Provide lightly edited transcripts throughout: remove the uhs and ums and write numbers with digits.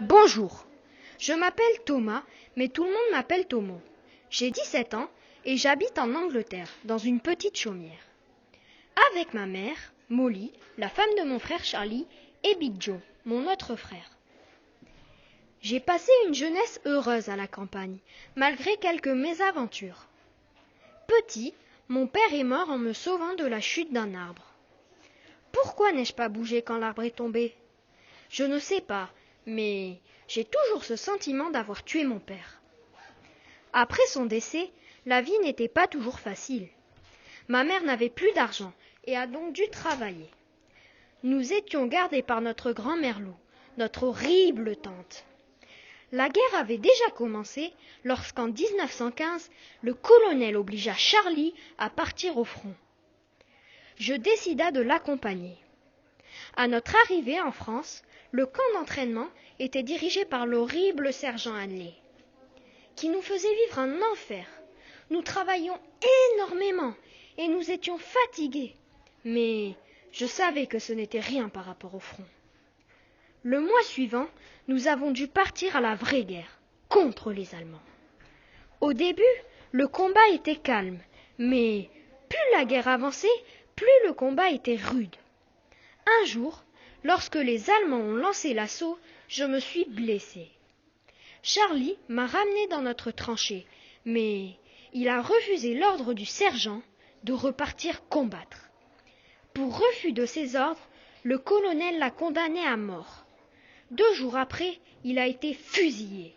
Bonjour, je m'appelle Thomas, mais tout le monde m'appelle Tomo. J'ai 17 ans et j'habite en Angleterre, dans une petite chaumière. Avec ma mère, Molly, la femme de mon frère Charlie, et Big Joe, mon autre frère. J'ai passé une jeunesse heureuse à la campagne, malgré quelques mésaventures. Petit, mon père est mort en me sauvant de la chute d'un arbre. Pourquoi n'ai-je pas bougé quand l'arbre est tombé ? Je ne sais pas, mais j'ai toujours ce sentiment d'avoir tué mon père. Après son décès, la vie n'était pas toujours facile. Ma mère n'avait plus d'argent et a donc dû travailler. Nous étions gardés par notre grand-mère loup, notre horrible tante. La guerre avait déjà commencé lorsqu'en 1915, le colonel obligea Charlie à partir au front. Je décida de l'accompagner. À notre arrivée en France, le camp d'entraînement était dirigé par l'horrible sergent Hanley, qui nous faisait vivre un enfer. Nous travaillions énormément et nous étions fatigués, mais je savais que ce n'était rien par rapport au front. Le mois suivant, nous avons dû partir à la vraie guerre, contre les Allemands. Au début, le combat était calme, mais plus la guerre avançait, plus le combat était rude. Un jour, lorsque les Allemands ont lancé l'assaut, je me suis blessée. Charlie m'a ramenée dans notre tranchée, mais il a refusé l'ordre du sergent de repartir combattre. Pour refus de ses ordres, le colonel l'a condamné à mort. 2 jours après, il a été fusillé.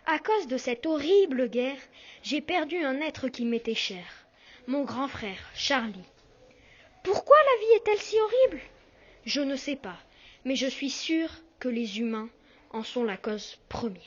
À cause de cette horrible guerre, j'ai perdu un être qui m'était cher, mon grand frère, Charlie. Pourquoi la vie est-elle si horrible ? Je ne sais pas, mais je suis sûre que les humains en sont la cause première.